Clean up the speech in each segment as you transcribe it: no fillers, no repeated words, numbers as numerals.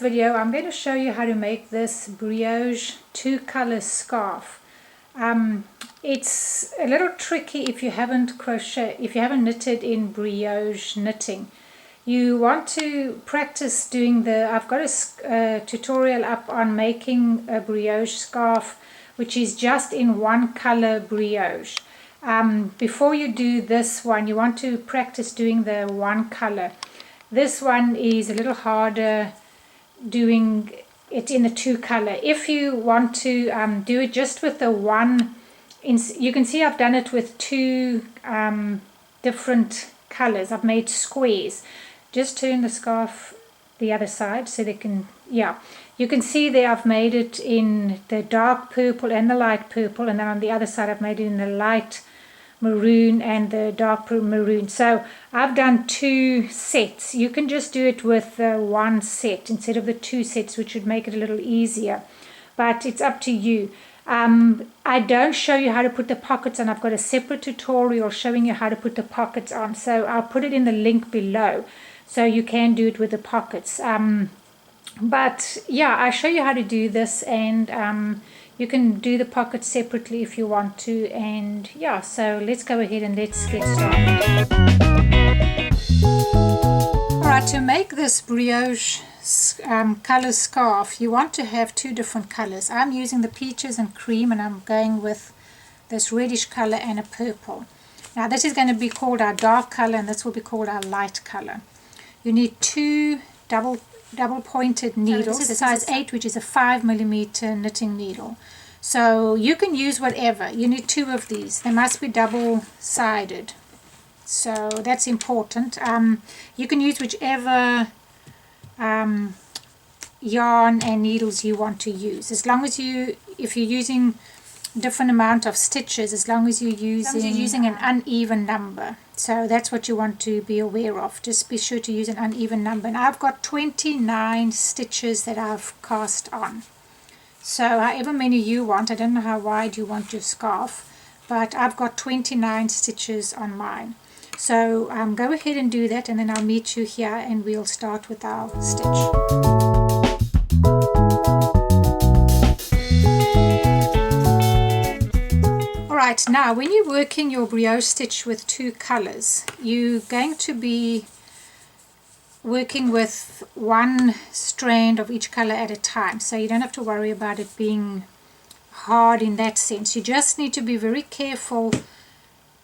video I'm going to show you how to make this brioche 2-color scarf. It's a little tricky if you haven't knitted in brioche knitting. You want to practice doing I've got a tutorial up on making a brioche scarf which is just in 1-color brioche. Before you do this one, you want to practice doing the 1-color. This one is a little harder doing it in the 2-color. If you want to do it just with the one, you can see I've done it with 2 different colors. I've made squares. Just turn the scarf the other side so they can, you can see there I've made it in the dark purple and the light purple, and then on the other side I've made it in the light maroon and the dark maroon. So I've done 2 sets. You can just do it with 1 set instead of the 2 sets, which would make it a little easier, but it's up to you. I don't show you how to put the pockets on. I've got a separate tutorial showing you how to put the pockets on, so I'll put it in the link below so you can do it with the pockets. But yeah, I show you how to do this, and you can do the pockets separately if you want to. And yeah, so let's go ahead and let's get started. Alright, to make this brioche color scarf, you want to have 2 different colors. I'm using the peaches and cream, and I'm going with this reddish color and a purple. Now this is going to be called our dark color, and this will be called our light color. You need 2 double pointed needles. This is a size 8, which is a 5mm knitting needle. So you can use whatever. You need 2 of these. They must be double-sided. So that's important. You can use whichever yarn and needles you want to use. As long as if you're using different amount of stitches, as long as you're using an uneven number. So that's what you want to be aware of. Just be sure to use an uneven number. And I've got 29 stitches that I've cast on. So however many you want, I don't know how wide you want your scarf, but I've got 29 stitches on mine. So go ahead and do that, and then I'll meet you here and we'll start with our stitch. Right, now when you're working your brioche stitch with 2 colors, you're going to be working with 1 strand of each color at a time, so you don't have to worry about it being hard in that sense. You just need to be very careful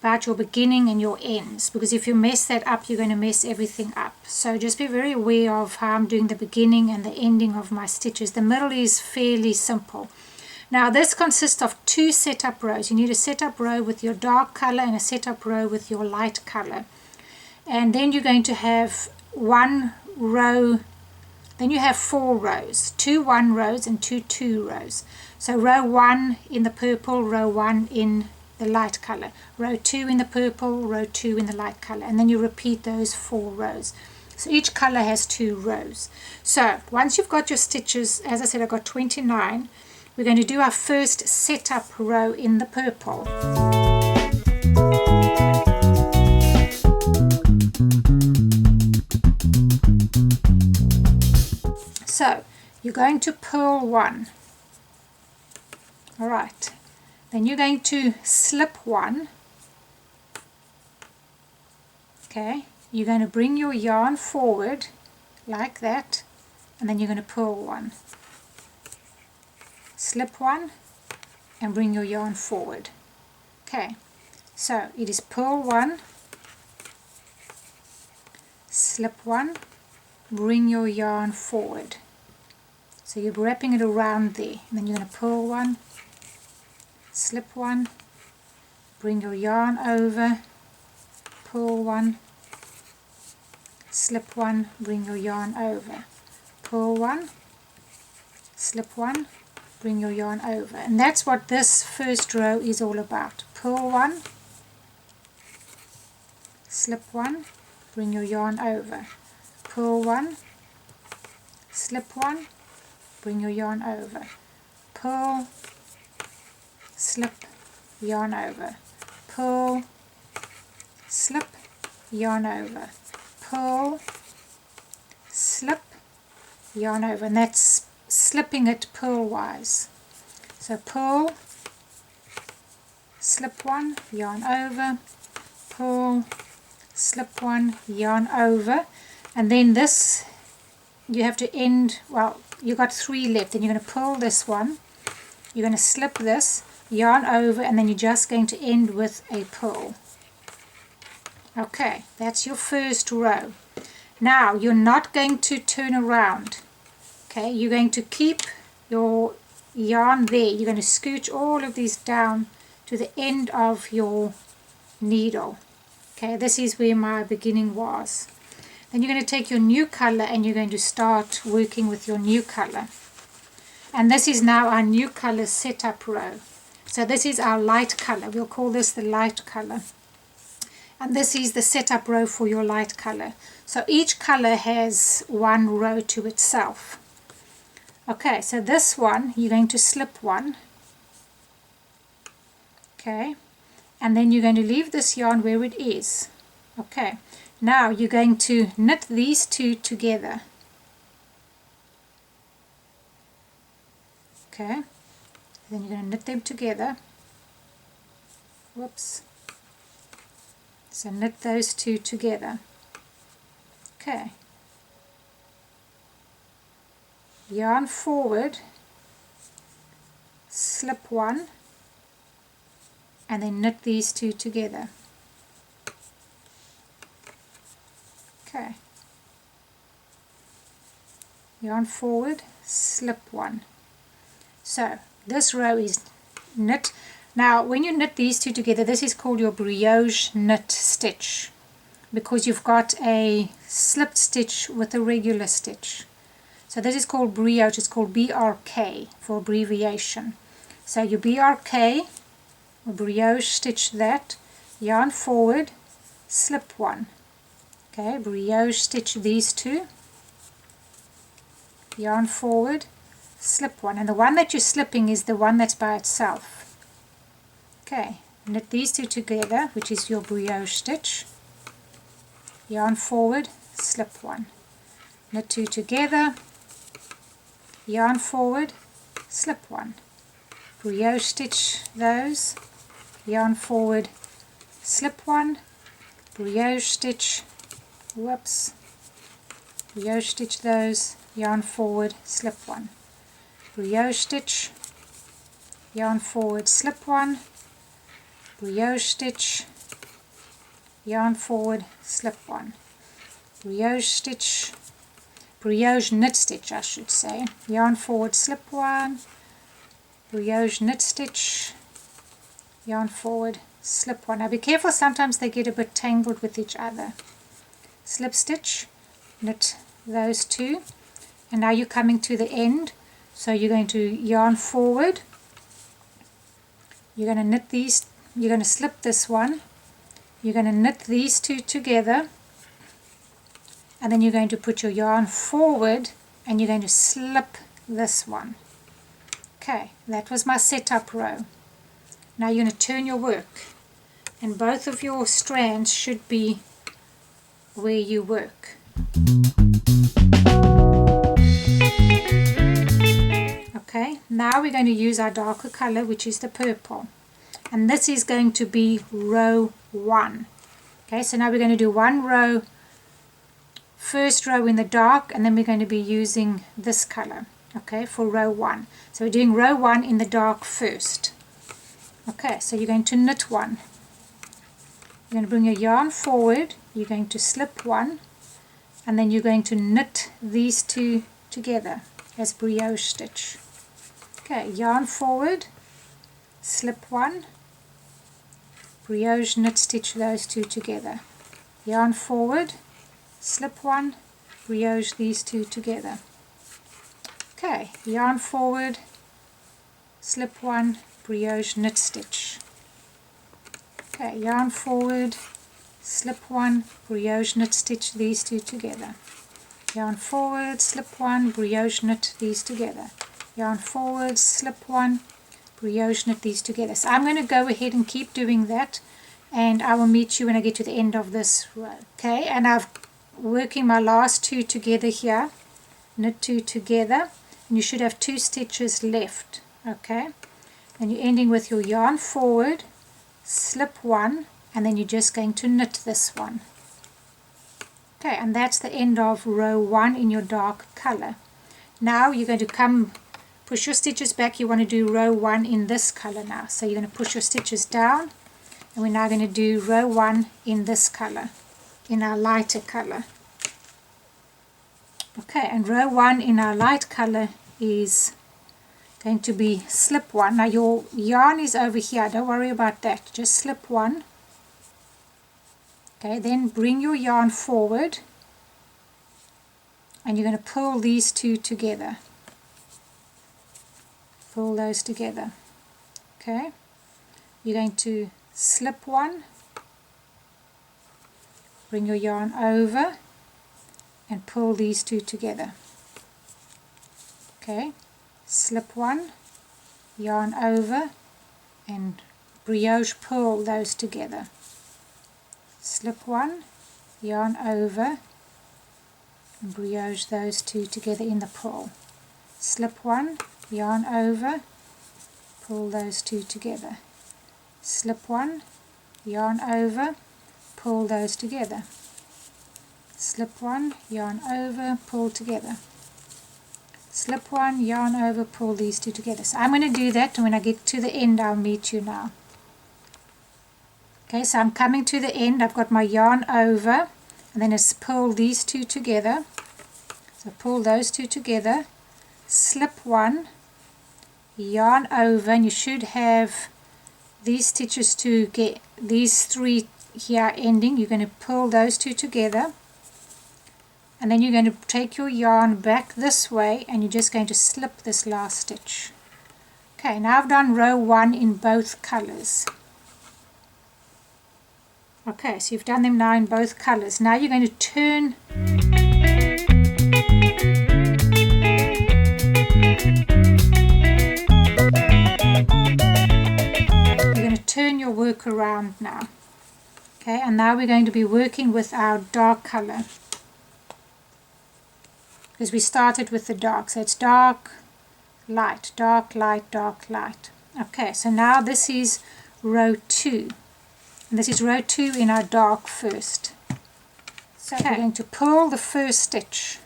about your beginning and your ends, because if you mess that up, you're going to mess everything up. So just be very aware of how I'm doing the beginning and the ending of my stitches. The middle is fairly simple. Now this consists of 2 setup rows. You need a setup row with your dark color and a setup row with your light color. And then you're going to have 1 row, then you have 4 rows, 2 1 rows and 2 2 rows. So row 1 in the purple, row 1 in the light color, row 2 in the purple, row 2 in the light color, and then you repeat those 4 rows. So each color has 2 rows. So once you've got your stitches, as I said, I've got 29. We're going to do our first setup row in the purple. So you're going to purl 1. Alright, then you're going to slip 1. Okay, you're going to bring your yarn forward like that, and then you're going to purl 1. Slip 1 and bring your yarn forward. Okay, so it is purl 1, slip 1, bring your yarn forward. So you're wrapping it around there, and then you're going to purl 1, slip 1, bring your yarn over, purl 1, slip 1, bring your yarn over, purl 1, slip 1, bring your yarn over. And that's what this first row is all about. Purl 1, slip 1, bring your yarn over, purl 1, slip 1, bring your yarn over, purl, slip, yarn over, purl, slip, yarn over, purl, slip, yarn over, and that's slipping it purlwise. So purl, slip one, yarn over, purl, slip one, yarn over, and then this you have to end, well, you got 3 left, and you're going to purl this one, you're going to slip this, yarn over, and then you're just going to end with a purl. Okay, that's your first row. Now you're not going to turn around. Okay, you're going to keep your yarn there. You're going to scooch all of these down to the end of your needle. Okay, this is where my beginning was. Then you're going to take your new color and you're going to start working with your new color. And this is now our new color setup row. So this is our light color. We'll call this the light color. And this is the setup row for your light color. So each color has one row to itself. Okay, so this one, you're going to slip one. Okay, and then you're going to leave this yarn where it is. Okay, now you're going to knit these two together. Okay, then you're going to knit them together. Whoops. So knit those two together. Okay. Yarn forward, slip one, and then knit these two together. Okay. Yarn forward, slip one. So this row is knit. Now when you knit these two together, this is called your brioche knit stitch, because you've got a slipped stitch with a regular stitch. So this is called brioche. It's called BRK for abbreviation. So your BRK, or brioche, stitch that, yarn forward, slip one. Okay, brioche stitch these two, yarn forward, slip one, and the one that you're slipping is the one that's by itself. Okay, knit these two together, which is your brioche stitch, yarn forward, slip one, knit two together, yarn forward, slip one, brioche stitch those, yarn forward, slip one, brioche stitch, whoops, brioche stitch those, yarn forward, slip one, brioche stitch, yarn forward, slip one, brioche stitch, yarn forward, slip one, brioche stitch, brioche knit stitch I should say, yarn forward, slip one, brioche knit stitch, yarn forward, slip one. Now be careful, sometimes they get a bit tangled with each other. Slip stitch, knit those two, and now you're coming to the end, so you're going to yarn forward, you're going to knit these, you're going to slip this one, you're going to knit these two together, and then you're going to put your yarn forward and you're going to slip this one. Okay, that was my setup row. Now you're going to turn your work, and both of your strands should be where you work. Okay, now we're going to use our darker color, which is the purple, and this is going to be row 1. Okay, so now we're going to do one row, first row in the dark, and then we're going to be using this color, okay, for row 1. So we're doing row 1 in the dark first. Okay, so you're going to knit one, you're going to bring your yarn forward, you're going to slip one, and then you're going to knit these two together as brioche stitch. Okay, yarn forward, slip one, brioche knit stitch those two together, yarn forward, slip one, brioche these two together. Okay, yarn forward, slip one, brioche knit stitch. Okay, yarn forward, slip one, brioche knit stitch these two together, yarn forward, slip one, brioche knit these together, yarn forward, slip one, brioche knit these together. So I'm going to go ahead and keep doing that, and I will meet you when I get to the end of this row. Okay, and I've working my last two together here, knit 2 together, and you should have 2 stitches left. Okay, and you're ending with your yarn forward, slip 1, and then you're just going to knit this one. Okay, and that's the end of row 1 in your dark color. Now you're going to push your stitches back. You want to do row 1 in this color now. So you're going to push your stitches down, and we're now going to do row 1 in this color, in our lighter color. Okay, and row 1 in our light color is going to be slip 1. Now your yarn is over here, don't worry about that, just slip 1. Okay, then bring your yarn forward, and you're going to pull these 2 together. Pull those together. Okay, you're going to slip 1, bring your yarn over, and pull these 2 together. Okay, slip 1, yarn over, and brioche pull those together. Slip 1, yarn over, and brioche those 2 together in the pull. Slip 1, yarn over, pull those 2 together. Slip 1, yarn over, pull those together. Slip 1, yarn over, pull together. Slip 1, yarn over, pull these 2 together. So I'm going to do that, and when I get to the end I'll meet you now. Okay, so I'm coming to the end. I've got my yarn over, and then it's pull these 2 together. So pull those 2 together, slip 1, yarn over, and you should have these stitches to get these 3 here ending. You're going to pull those 2 together, and then you're going to take your yarn back this way, and you're just going to slip this last stitch. Okay, now I've done row 1 in both colors. Okay, so you've done them now in both colors. Now you're going to turn your work around now. Okay, and now we're going to be working with our dark color, because we started with the dark. So it's dark, light, dark, light, dark, light. Okay, so now this is row 2. And this is row 2 in our dark first. So we're going to pull the first stitch.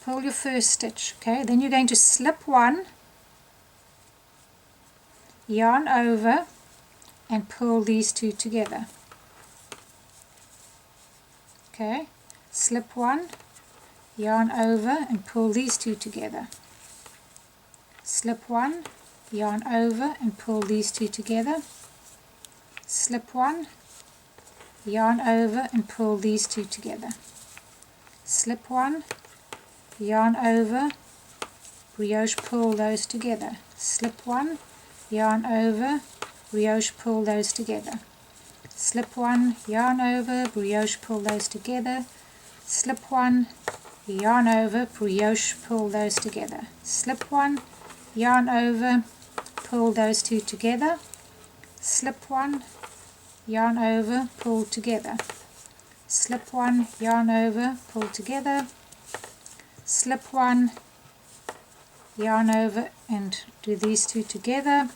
Pull your first stitch, okay? Then you're going to slip 1, yarn over, and pull these 2 together. Okay, slip 1, yarn over, and pull these 2 together. Slip 1, yarn over, and pull these 2 together. Slip 1, yarn over, and pull these 2 together. Slip 1, yarn over, brioche pull those together. Slip 1, yarn over, brioche pull those together. Slip 1, yarn over, brioche pull those together. Slip 1, yarn over, brioche pull those together. Slip 1, yarn over, pull those 2 together. Slip 1, yarn over, pull together. Slip 1, yarn over, pull together. Slip 1, yarn over, and do these 2 together,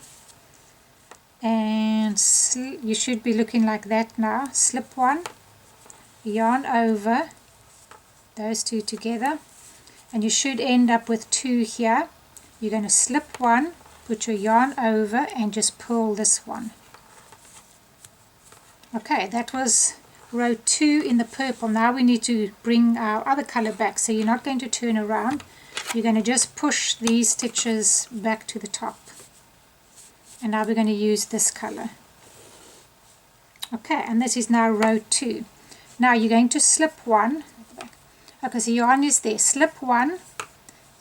and you should be looking like that now. Slip 1, yarn over, those 2 together, and you should end up with 2 here. You're going to slip 1, put your yarn over, and just pull this one. Okay, that was row 2 in the purple. Now we need to bring our other color back, so you're not going to turn around. You're going to just push these stitches back to the top, and now we're going to use this color. Okay, and this is now row 2. Now you're going to slip 1. Okay, so yarn is there. Slip 1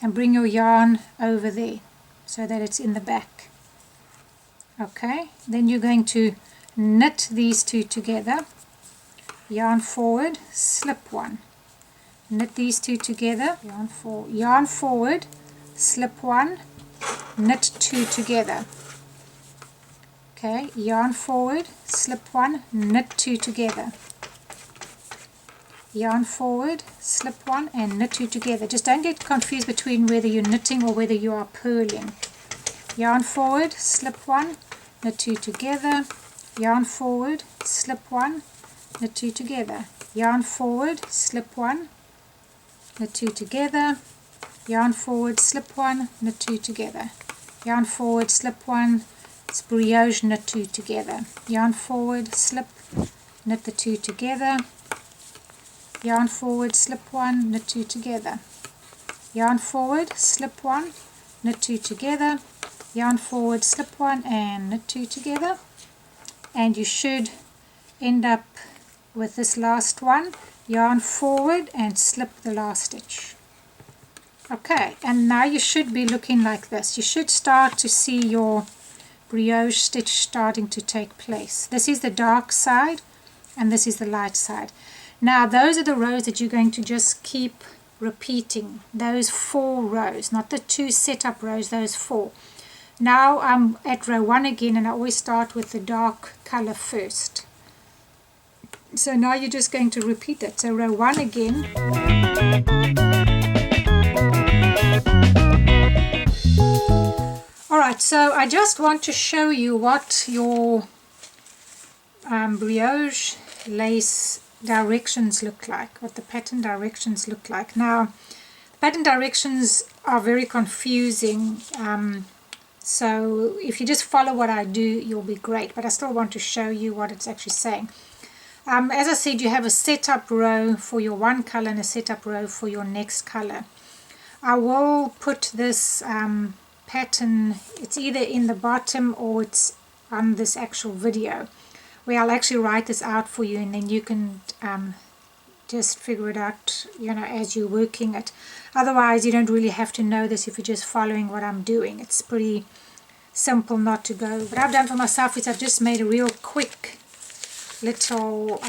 and bring your yarn over there so that it's in the back. Okay, then you're going to knit these 2 together. Yarn forward, slip 1. Knit these 2 together. Yarn forward, slip 1, knit 2 together. Okay, yarn forward, slip 1, knit 2 together. yarn forward, slip one, and knit two together. Just don't get confused between whether you're knitting or whether you are purling. Yarn forward, slip one, knit two together, yarn forward, slip one, knit two together, yarn forward, slip one, knit two together, yarn forward, slip one, knit two together, yarn forward, slip one, it's brioche, knit two together, yarn forward, slip, knit the two together, yarn forward, slip one, knit two together, yarn forward, slip one, knit two together, yarn forward, slip one, and knit two together, and you should end up with this last one, yarn forward and slip the last stitch. Okay, and now you should be looking like this. You should start to see your brioche stitch starting to take place. This is the dark side and this is the light side. Now those are the rows that you're going to just keep repeating, those 4 rows, not the 2 setup rows, those 4. Now I'm at row 1 again, and I always start with the dark color first. So now you're just going to repeat it. So row 1 again. Alright, so I just want to show you what your brioche lace directions look like, what the pattern directions look like. Now, pattern directions are very confusing. So if you just follow what I do, you'll be great. But I still want to show you what it's actually saying. As I said, you have a setup row for your one color and a setup row for your next color. I will put this pattern, it's either in the bottom or it's on this actual video, where I'll actually write this out for you, and then you can just figure it out, as you're working it. Otherwise, you don't really have to know this if you're just following what I'm doing. It's pretty simple not to go. What I've done for myself is I've just made a real quick little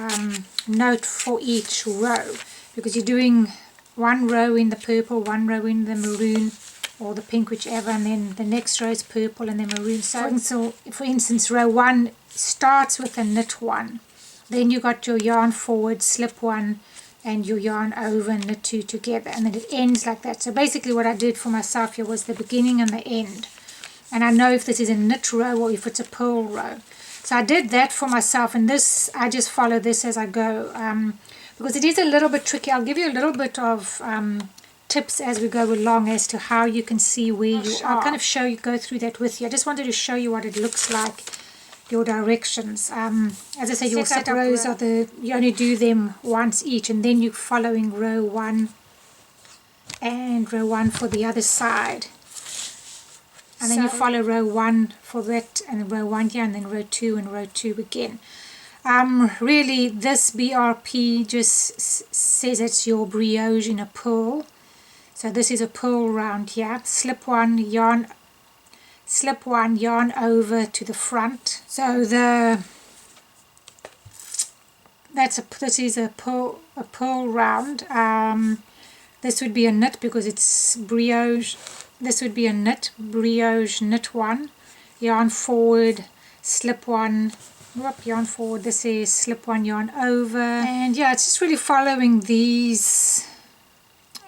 note for each row, because you're doing one row in the purple, one row in the maroon or the pink, whichever, and then the next row is purple and then maroon. So for instance, row 1 starts with a knit 1, then you got your yarn forward, slip 1, and your yarn over and knit 2 together, and then it ends like that. So basically what I did for myself here was the beginning and the end, and I know if this is a knit row or if it's a purl row. So I did that for myself, and this, I just follow this as I go, because it is a little bit tricky. I'll give you a little bit of tips as we go along as to how you can see where you are. I'll kind of go through that with you. I just wanted to show you what it looks like, your directions. As I said, your setup rows are you only do them once each, and then you're following row 1 and row 1 for the other side. And then you follow row 1 for that, and row 1 here, and then row 2 and row 2 again. Really, this BRP just says it's your brioche in a purl. So this is a purl round here. Slip 1, yarn over to the front. So this is a purl round. This would be a knit because it's brioche. This would be a knit, brioche, knit 1, yarn forward, slip 1, yarn forward, this is slip 1, yarn over, and yeah, it's just really following these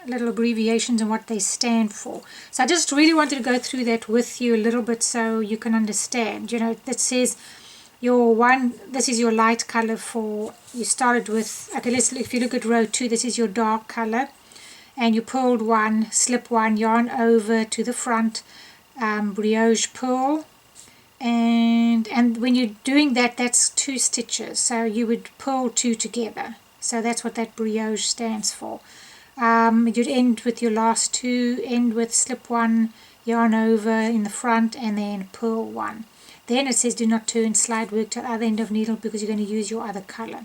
little abbreviations and what they stand for. So I just really wanted to go through that with you a little bit so you can understand. That says this is your light color for, you started with, okay, if you look at row 2, this is your dark color, and you purled 1, slip 1, yarn over to the front, brioche purl, and when you're doing that, that's 2 stitches, so you would purl 2 together. So that's what that brioche stands for. You'd end with your last 2, end with slip 1, yarn over in the front, and then purl 1. Then it says do not turn slide work to the other end of needle because you're going to use your other color.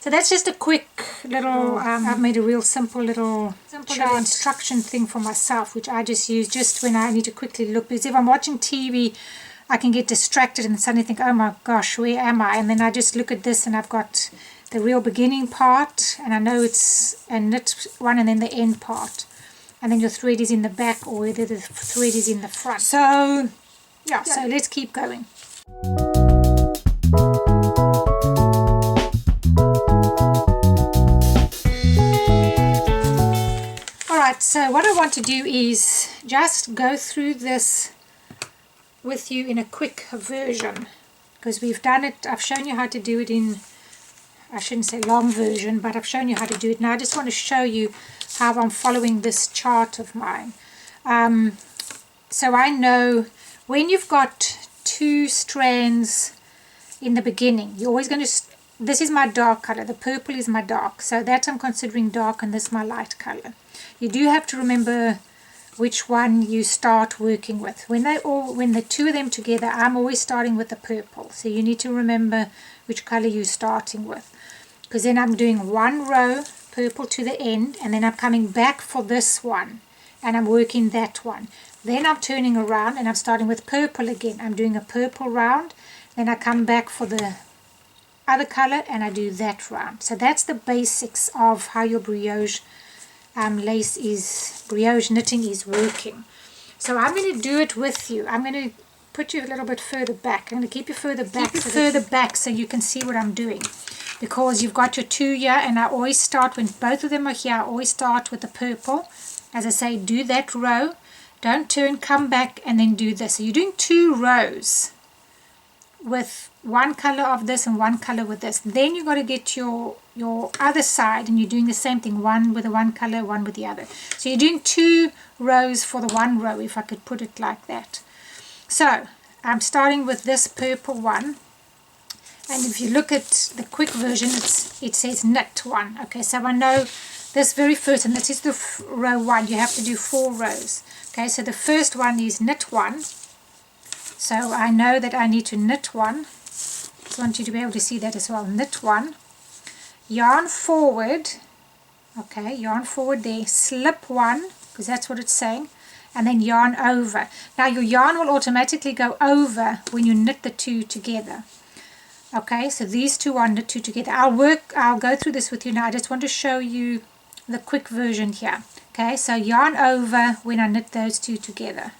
So that's just a quick little, I've made a real simple little instruction thing for myself, which I just use just when I need to quickly look. Because if I'm watching TV, I can get distracted and suddenly think, oh my gosh, where am I? And then I just look at this and I've got the real beginning part, and I know it's a knit one, and then the end part. And then your thread is in the back, or whether the thread is in the front. So, yeah, so let's keep going. So what I want to do is just go through this with you in a quick version, because we've done it. I've shown you how to do it in, I shouldn't say long version, but I've shown you how to do it. Now I just want to show you how I'm following this chart of mine. So I know when you've got 2 strands in the beginning, you're always going to, this is my dark color, the purple is my dark, so that I'm considering dark, and this is my light color. You do have to remember which one you start working with. When the 2 of them together, I'm always starting with the purple, so you need to remember which color you're starting with, because then I'm doing 1 row purple to the end, and then I'm coming back for this one and I'm working that one. Then I'm turning around and I'm starting with purple again. I'm doing a purple round, then I come back for the other color and I do that round. So that's the basics of how your brioche brioche knitting is working. So I'm going to do it with you. I'm going to put you a little bit further back. I'm going to keep you further back, so you can see what I'm doing, because you've got your 2 here, and I always start, when both of them are here, I always start with the purple. As I say, do that row, don't turn, come back, and then do this. So you're doing 2 rows with 1 color of this and 1 color with this. Then you got to get your other side, and you're doing the same thing, 1 with the 1 color, 1 with the other. So you're doing 2 rows for the 1 row, if I could put it like that. So I'm starting with this purple one, and if you look at the quick version, it says knit 1. Okay, so I know this very first, and this is the row 1, you have to do 4 rows. Okay, so the first one is knit 1. So I know that I need to knit 1. I want you to be able to see that as well. Knit 1, yarn forward, okay, yarn forward there, slip 1, because that's what it's saying, and then yarn over. Now your yarn will automatically go over when you knit the 2 together. Okay, so these 2 are knit 2 together. I'll go through this with you now. I just want to show you the quick version here. Okay, so yarn over when I knit those 2 together.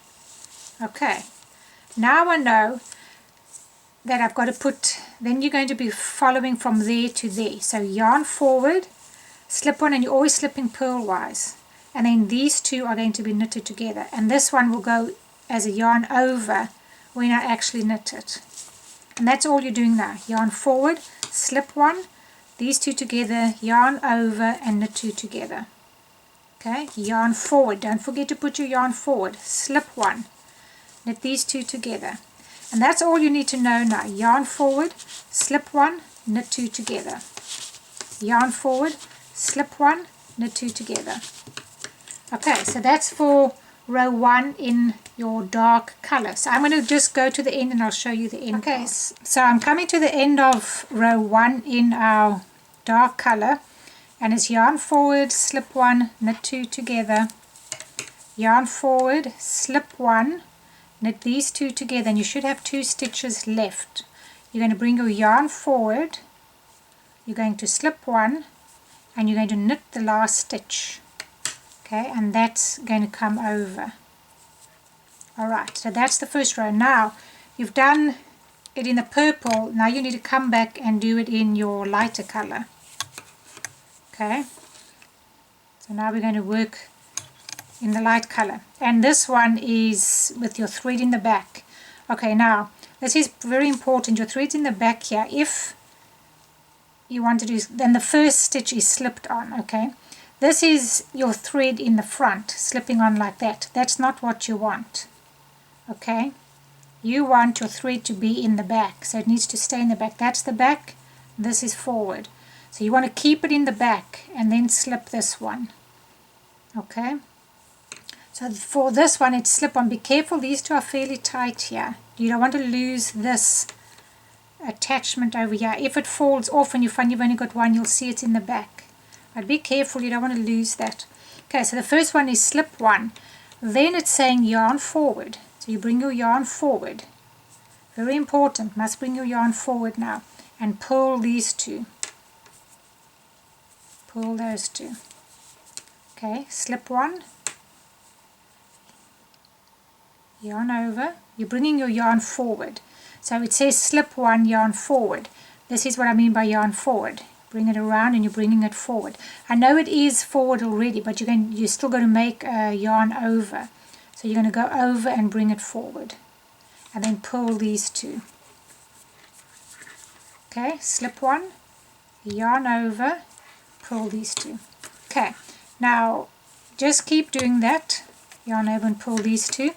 Okay, now I know that I've got to put, then you're going to be following from there to there. So yarn forward, slip 1, and you're always slipping purlwise, and then these 2 are going to be knitted together, and this one will go as a yarn over when I actually knit it. And that's all you're doing now. Yarn forward, slip 1, these 2 together, yarn over, and knit 2 together. Okay, yarn forward, don't forget to put your yarn forward, slip 1, knit these 2 together. And that's all you need to know now. Yarn forward, slip 1, knit 2 together. Yarn forward, slip 1, knit 2 together. Okay, so that's for row 1 in your dark color. So I'm going to just go to the end and I'll show you the end. Okay, so I'm coming to the end of row 1 in our dark color, and it's yarn forward, slip 1, knit 2 together, yarn forward, slip 1, knit these 2 together, and you should have 2 stitches left. You're going to bring your yarn forward, you're going to slip 1, and you're going to knit the last stitch. Okay, and that's going to come over. Alright, so that's the first row. Now you've done it in the purple, now you need to come back and do it in your lighter color. Okay, so now we're going to work in the light color, and this one is with your thread in the back. Okay, now this is very important, your thread's in the back here. If you want to do, then the first stitch is slipped on. Okay, this is your thread in the front slipping on like that. That's not what you want. Okay, you want your thread to be in the back, so it needs to stay in the back. That's the back, this is forward, so you want to keep it in the back and then slip this one. Okay, so for this one it's slip on. Be careful, these 2 are fairly tight here. You don't want to lose this attachment over here. If it falls off and you find you've only got one, you'll see it's in the back, but be careful, you don't want to lose that. Okay, so the first one is slip 1, then it's saying yarn forward, so you bring your yarn forward, very important, must bring your yarn forward now, and pull these 2, pull those 2. Okay, slip 1, yarn over, you're bringing your yarn forward, so it says slip 1, yarn forward. This is what I mean by yarn forward. bring it around, and you're bringing it forward. I know it is forward already, but you're still going to make a yarn over. So you're going to go over and bring it forward, and then pull these two. Okay, slip one, yarn over, pull these two. Okay, now just keep doing that, yarn over and pull these two,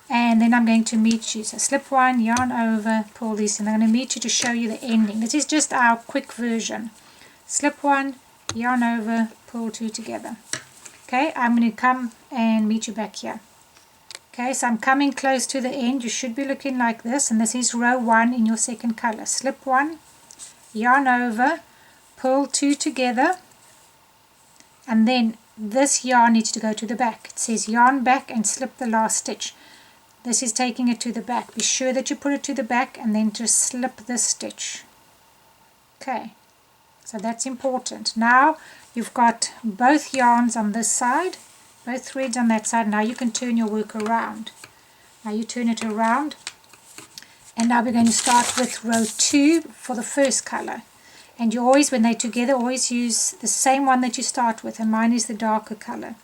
and then I'm going to meet you. So slip one, yarn over, pull these, and I'm going to meet you to show you the ending. This is just our quick version. Slip one, yarn over, pull two together. Okay, I'm going to come and meet you back here. Okay, so I'm coming close to the end. You should be looking like this, and this is row 1 in your second color. Slip one, yarn over, pull two together, and then this yarn needs to go to the back. It says yarn back and slip the last stitch. This is taking it to the back. Be sure that you put it to the back and then just slip this stitch. Okay, so that's important. Now you've got both yarns on this side, both threads on that side. Now you can turn your work around. Now you turn it around, and now we're going to start with row 2 for the first color. And you always, when they're together, always use the same one that you start with, and mine is the darker color.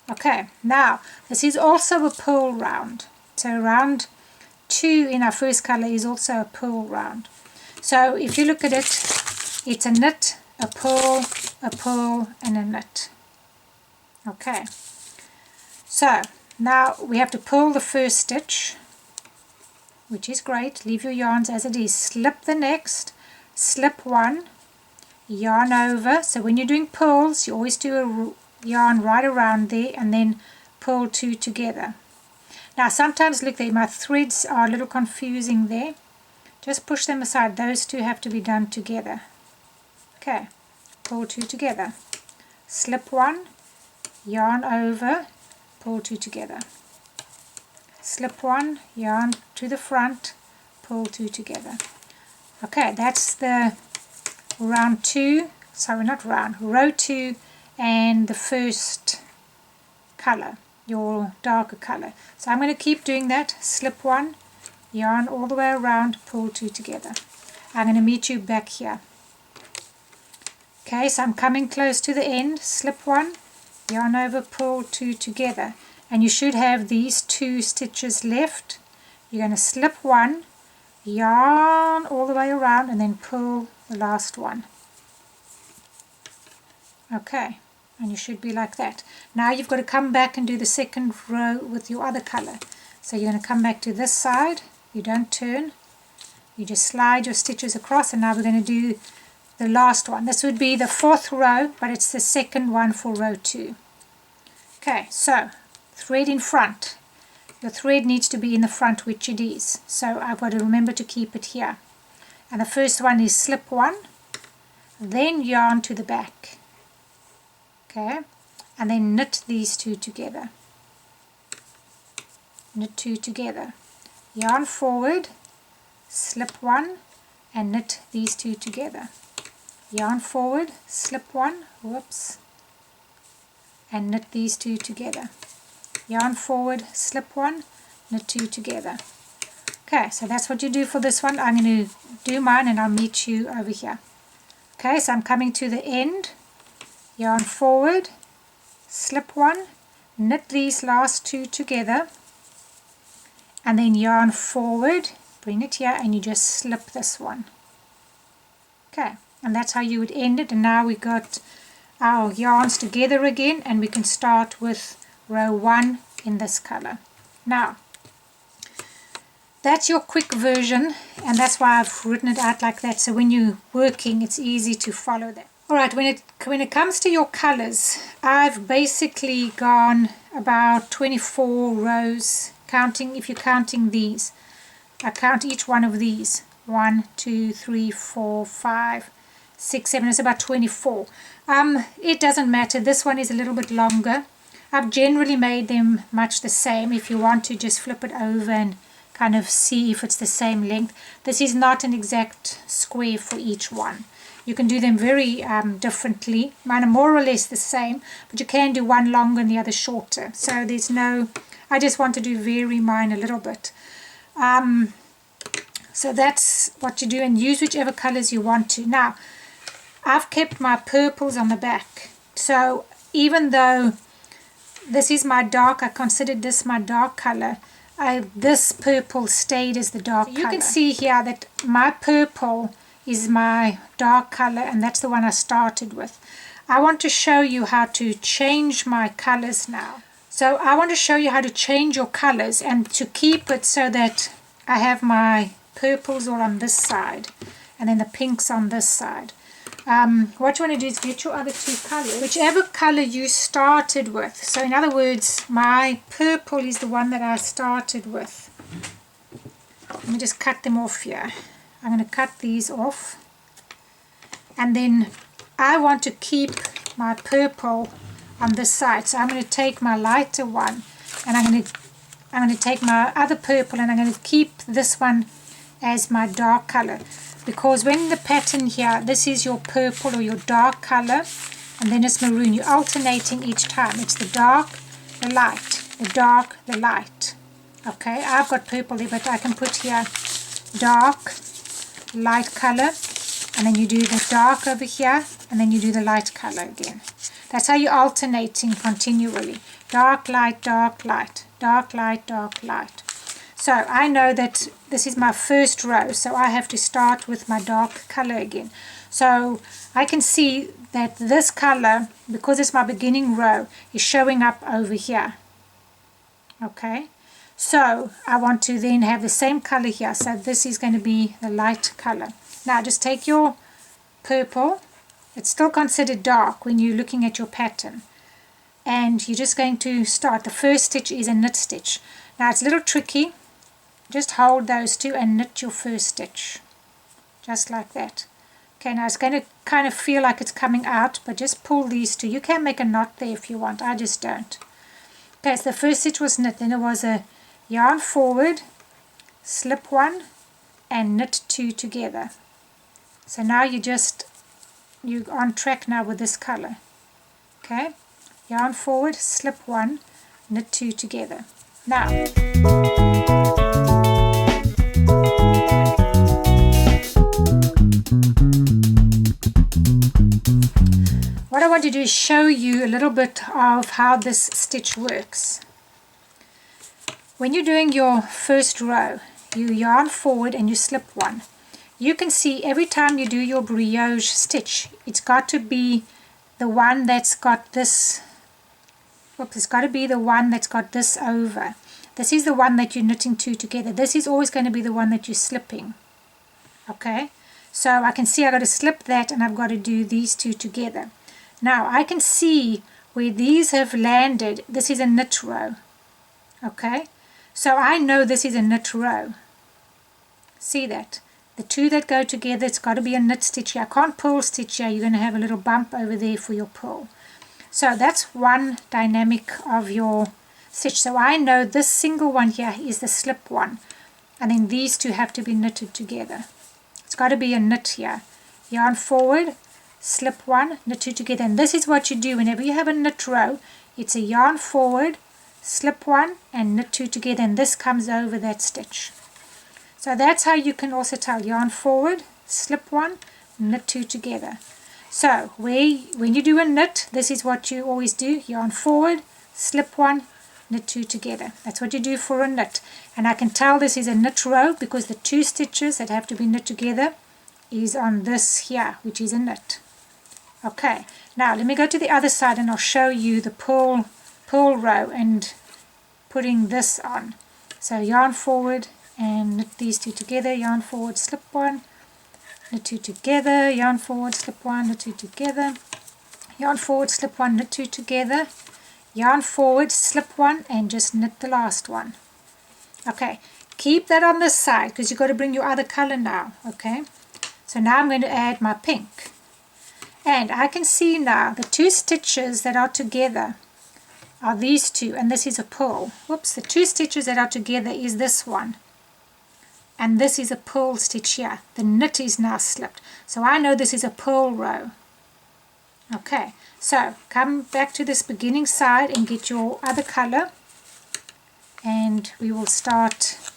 Okay, now this is also a purl round. So round 2 in our first color is also a purl round. So if you look at it, it's a knit, a purl, and a knit. Okay, so now we have to pull the first stitch, which is great. Leave your yarns as it is. Slip the next, slip one, yarn over. So when you're doing purls, you always do a yarn right around there and then pull two together. Now sometimes, look there, my threads are a little confusing there. Just push them aside. Those two have to be done together. Okay, pull two together, slip one, yarn over, pull two together, slip one, yarn to the front, pull two together. Okay, that's the round 2, sorry, not round, row 2 and the first color, your darker color. So I'm going to keep doing that. Slip one, yarn all the way around, pull two together. I'm going to meet you back here. Okay, so I'm coming close to the end. Slip one, yarn over, pull two together, and you should have these 2 stitches left. You're going to slip one, yarn all the way around, and then pull the last one. Okay, and you should be like that. Now you've got to come back and do the second row with your other color. So you're going to come back to this side. You don't turn, you just slide your stitches across, and now we're going to do the last one. This would be the 4th row, but it's the second one for row 2. Okay, so thread in front. Your thread needs to be in the front, which it is. So I've got to remember to keep it here. And the first one is slip one, then yarn to the back. Okay, and then knit these 2 together. Knit 2 together. Yarn forward, slip one, and knit these 2 together. Yarn forward, slip one, whoops, and knit these 2 together. Yarn forward, slip one, knit 2 together. Okay, so that's what you do for this one. I'm going to do mine and I'll meet you over here. Okay, so I'm coming to the end. Yarn forward, slip one, knit these last 2 together, and then yarn forward, bring it here, and you just slip this one. Okay, and that's how you would end it. And now we've got our yarns together again, and we can start with row 1 in this color. Now that's your quick version, and that's why I've written it out like that, so when you're working it's easy to follow that. Alright, when it comes to your colors, I've basically gone about 24 rows, counting, if you're counting these. I count each one of these. 1, 2, 3, 4, 5, 6, 7, it's about 24. It doesn't matter, this one is a little bit longer. I've generally made them much the same. If you want to just flip it over and kind of see if it's the same length. This is not an exact square for each one. You can do them very differently. Mine are more or less the same, but you can do one longer and the other shorter. So there's no, I just want to vary mine a little bit. So that's what you do, and use whichever colors you want to. Now, I've kept my purples on the back. So even though this is my dark, I considered this my dark color, this purple stayed as the dark color. You can see here that my purple is my dark color, and that's the one I started with. I want to show you how to change my colors now. So I want to show you how to change your colors and to keep it so that I have my purples all on this side and then the pinks on this side. What you want to do is get your other two colors, whichever color you started with. So in other words, my purple is the one that I started with. Let me just cut them off here. I'm going to cut these off, and then I want to keep my purple on this side. So I'm going to take my lighter one, and I'm going to take my other purple, and I'm going to keep this one as my dark color, because when the pattern here, this is your purple or your dark color, and then it's maroon. You're alternating each time. It's the dark, the light, the dark, the light. Okay, I've got purple there, but I can put here dark, light color, and then you do the dark over here, and then you do the light color again. That's how you're alternating continually. Dark, light, dark, light, dark, light, dark, light. So I know that this is my first row, so I have to start with my dark color again. So I can see that this color, because it's my beginning row, is showing up over here. Okay, so I want to then have the same color here. So this is going to be the light color. Now just take your purple. It's still considered dark when you're looking at your pattern. And you're just going to start. The first stitch is a knit stitch. Now it's a little tricky. Just hold those two and knit your first stitch. Just like that. Okay, now it's going to kind of feel like it's coming out, but just pull these two. You can make a knot there if you want. I just don't. Okay, so the first stitch was knit. Then it was a yarn forward, slip one, and knit two together. So now you're on track now with this color. Okay, yarn forward, slip one, knit two together. Now what I want to do is show you a little bit of how this stitch works. When you're doing your first row, you yarn forward and you slip one. You can see every time you do your brioche stitch, it's got to be the one that's got this, it's got to be the one that's got this over. This is the one that you're knitting two together. This is always going to be the one that you're slipping. Okay, so I can see I've got to slip that and I've got to do these two together. Now I can see where these have landed. This is a knit row. Okay, so I know this is a knit row. See that? The two that go together, it's got to be a knit stitch here. I can't purl stitch here. You're going to have a little bump over there for your purl. So that's one dynamic of your stitch. So I know this single one here is the slip one. And then these two have to be knitted together. It's got to be a knit here. Yarn forward, slip one, knit two together. And this is what you do whenever you have a knit row. It's a yarn forward, slip one, and knit two together. And this comes over that stitch. So that's how you can also tell. Yarn forward, slip one, knit two together. So when you do a knit, this is what you always do. Yarn forward, slip one, knit two together. That's what you do for a knit. And I can tell this is a knit row because the two stitches that have to be knit together is on this here, which is a knit. Okay, now let me go to the other side and I'll show you the purl row and putting this on. So yarn forward and knit these two together, yarn forward, slip one, knit two together, yarn forward, slip one, knit two together, yarn forward, slip one, knit two together, yarn forward, slip one, and just knit the last one. Okay, keep that on this side because you've got to bring your other color now. Okay, so now I'm going to add my pink, and I can see now the two stitches that are together are these two, and this is a purl. Whoops, the two stitches that are together is this one. And this is a purl stitch here. The knit is now slipped. So I know this is a purl row. Okay, so come back to this beginning side and get your other color. And we will start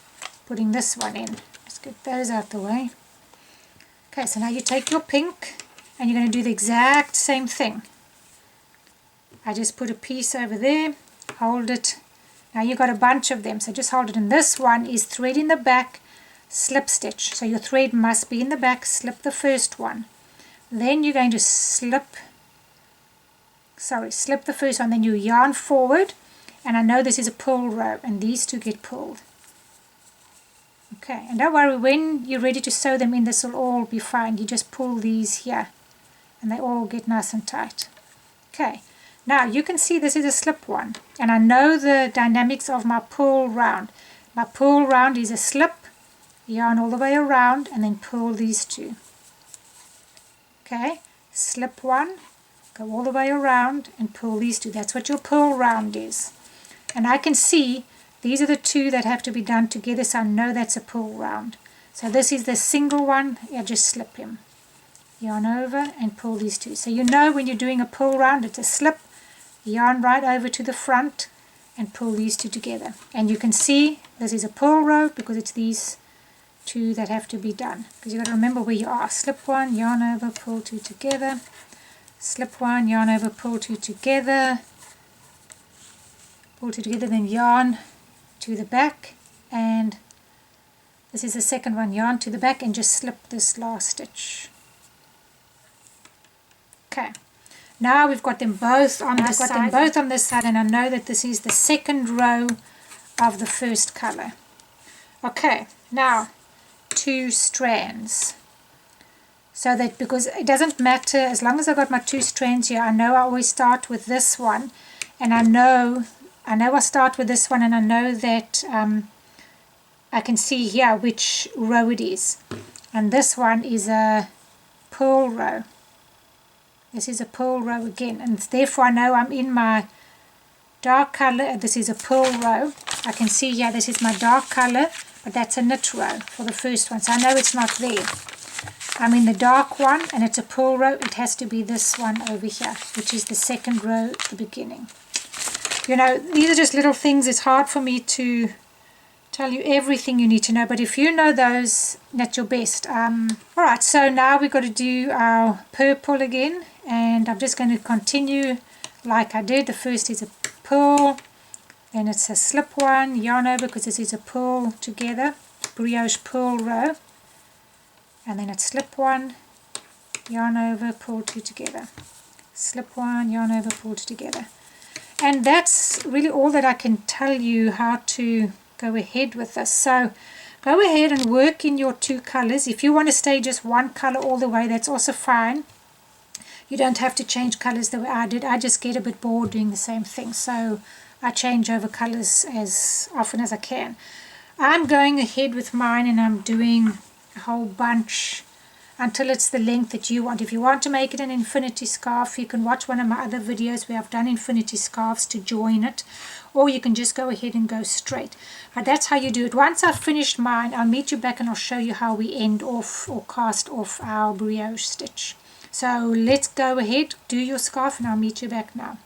putting this one in. Let's get those out the way. Okay, so now you take your pink and you're going to do the exact same thing. I just put a piece over there, hold it. Now you've got a bunch of them, so just hold it. And this one is thread in the back, slip stitch. So your thread must be in the back, slip the first one. Then you're going to slip the first one, then you yarn forward. And I know this is a pull row, and these two get pulled. Okay, and don't worry, when you're ready to sew them in, this will all be fine. You just pull these here, and they all get nice and tight. Okay, now you can see this is a slip one, and I know the dynamics of my pull round. My pull round is a slip, yarn all the way around, and then pull these two. Okay, slip one, go all the way around, and pull these two. That's what your pull round is. And I can see these are the two that have to be done together, so I know that's a pull round. So this is the single one. I just slip him, yarn over, and pull these two. So you know when you're doing a pull round, it's a slip, yarn right over to the front, and pull these two together. And you can see this is a pull row because it's these two that have to be done. Because you've got to remember where you are. Slip one, yarn over, pull two together. Slip one, yarn over, pull two together. Pull two together, then yarn to the back, and this is the second one, yarn to the back, and just slip this last stitch. Okay, now we've got them both on this side, and I know that this is the second row of the first color. Okay, now 2 strands. So that, because it doesn't matter, as long as I've got my 2 strands here, I know I always start with this one, and I know I start with this one, and I know that I can see here which row it is. And this one is a pull row. This is a pull row again, and therefore I know I'm in my dark color. This is a pull row. I can see here this is my dark color, but that's a knit row for the first one, so I know it's not there. I'm in the dark one, and it's a pull row. It has to be this one over here, which is the second row at the beginning. You know, these are just little things. It's hard for me to tell you everything you need to know, but if you know those, that's your best. Alright, so now we've got to do our purple again, and I'm just going to continue like I did. The first is a pull, then it's a slip one, yarn over, because this is a pull together, brioche pull row, and then it's slip one, yarn over, pull two together, slip one, yarn over, pull two together. And that's really all that I can tell you how to go ahead with this. So go ahead and work in your 2 colors. If you want to stay just one color all the way, that's also fine. You don't have to change colors the way I did. I just get a bit bored doing the same thing, so I change over colors as often as I can. I'm going ahead with mine, and I'm doing a whole bunch until it's the length that you want. If you want to make it an infinity scarf, you can watch one of my other videos where I've done infinity scarves to join it, or you can just go ahead and go straight. But that's how you do it. Once I've finished mine, I'll meet you back and I'll show you how we end off or cast off our brioche stitch. So let's go ahead, do your scarf, and I'll meet you back now.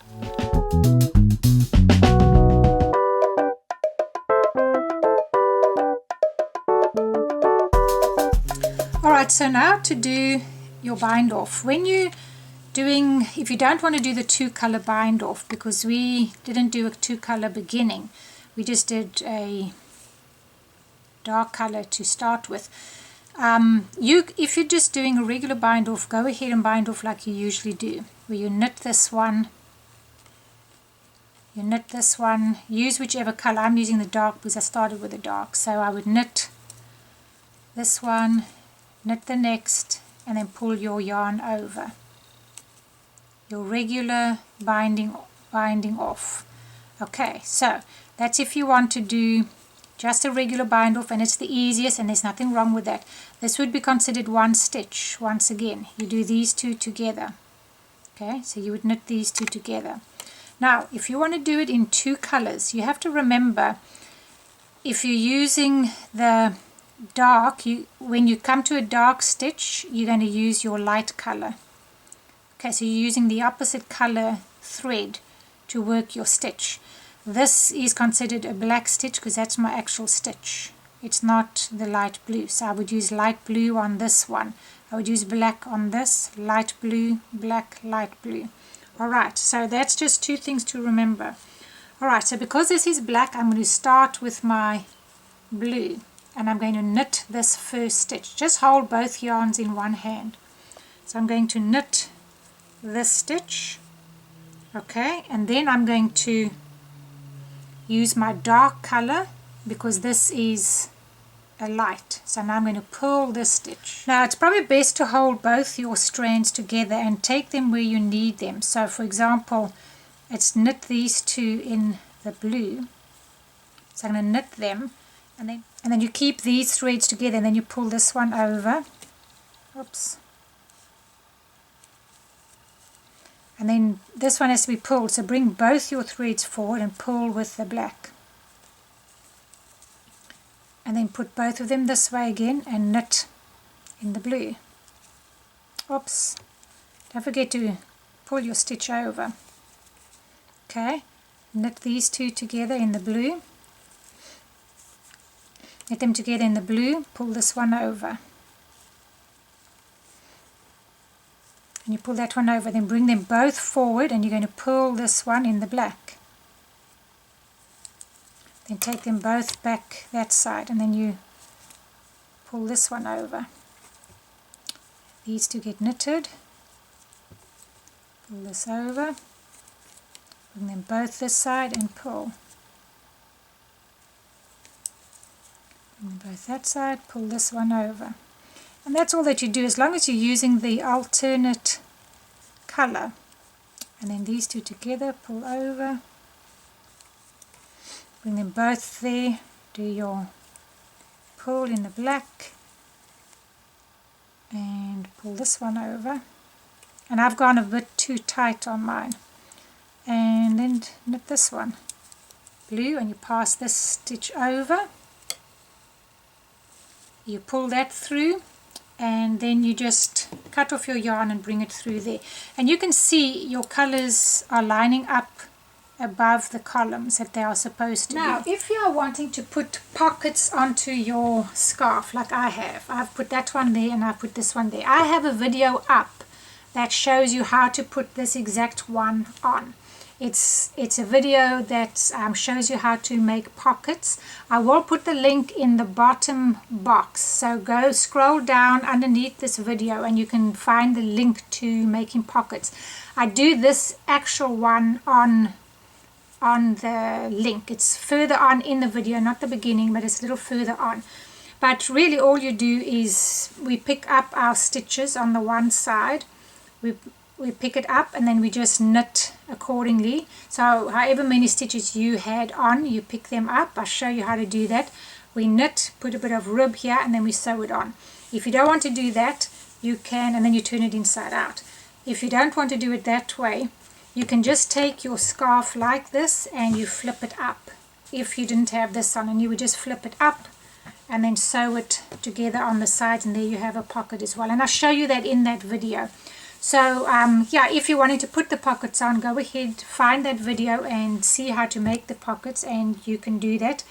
Alright, so now to do your bind off. When you're doing, if you don't want to do the 2 color bind off, because we didn't do a 2 color beginning, we just did a dark color to start with. If you're just doing a regular bind off, go ahead and bind off like you usually do, where you knit this one, use whichever color. I'm using the dark because I started with the dark, so I would knit this one, knit the next, and then pull your yarn over. Your regular binding off. Okay, so that's if you want to do just a regular bind off, and it's the easiest, and there's nothing wrong with that. This would be considered one stitch. Once again, you do these 2 together. Okay, so you would knit these 2 together. Now, if you want to do it in 2 colors, you have to remember, if you're using the dark, when you come to a dark stitch, you're going to use your light color. Okay, so you're using the opposite color thread to work your stitch. This is considered a black stitch because that's my actual stitch. it's not the light blue. So I would use light blue on this one. I would use black on this, light blue, black, light blue. Alright, so that's just two things to remember. Alright, so because this is black, I'm going to start with my blue. And I'm going to knit this first stitch. Just hold both yarns in one hand. So I'm going to knit this stitch. Okay, and then I'm going to use my dark color because this is a light. So now I'm going to pull this stitch. Now it's probably best to hold both your strands together and take them where you need them. So for example, it's knit these two in the blue. So I'm going to knit them, and then you keep these threads together, and then you pull this one over. Oops. And then this one has to be pulled, so bring both your threads forward and pull with the black. And then put both of them this way again and knit in the blue. Oops. Don't forget to pull your stitch over. Okay, knit these two together in the blue. Knit them together in the blue, pull this one over. And you pull that one over, then bring them both forward and you're going to pull this one in the black. Then take them both back that side and then you pull this one over. These two get knitted. Pull this over. Bring them both this side and pull. Bring them both that side, pull this one over. And that's all that you do, as long as you're using the alternate color. And then these two together, pull over. Bring them both there, do your pull in the black. And pull this one over. And I've gone a bit too tight on mine. And then knit this one. Blue, and you pass this stitch over. You pull that through, and then you just cut off your yarn and bring it through there. And you can see your colors are lining up above the columns that they are supposed to be. Now, if you are wanting to put pockets onto your scarf, like I have, I've put that one there and I've put this one there. I have a video up that shows you how to put this exact one on. It's a video that shows you how to make pockets. I will put the link in the bottom box, so go scroll down underneath this video and you can find the link to making pockets. I do this actual one on the link. It's further on in the video, not the beginning, but it's a little further on. But really all you do is we pick up our stitches on the one side, we pick it up and then we just knit accordingly. So however many stitches you had on, you pick them up. I'll show you how to do that. We knit, put a bit of rib here, and then we sew it on. If you don't want to do that, you can, and then you turn it inside out. If you don't want to do it that way, you can just take your scarf like this and you flip it up. If you didn't have this on, and you would just flip it up and then sew it together on the sides, and there you have a pocket as well. And I'll show you that in that video. So yeah, if you wanted to put the pockets on, go ahead, find that video and see how to make the pockets, and you can do that.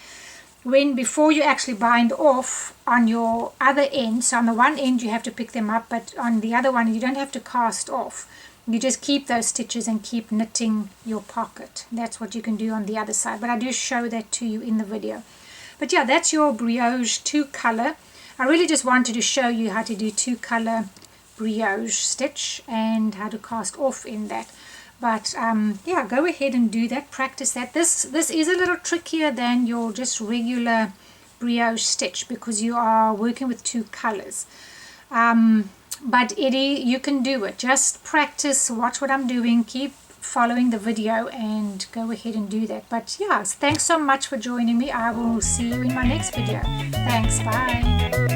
Before you actually bind off on your other end, so on the one end you have to pick them up, but on the other one you don't have to cast off. You just keep those stitches and keep knitting your pocket. That's what you can do on the other side, but I do show that to you in the video. But yeah, that's your brioche 2-color. I really just wanted to show you how to do 2-color brioche stitch and how to cast off in that. But yeah, go ahead and do that, practice that. This is a little trickier than your just regular brioche stitch because you are working with 2 colors. But you can do it. Just practice, watch what I'm doing, keep following the video and go ahead and do that. But yeah, thanks so much for joining me. I will see you in my next video. Thanks, bye.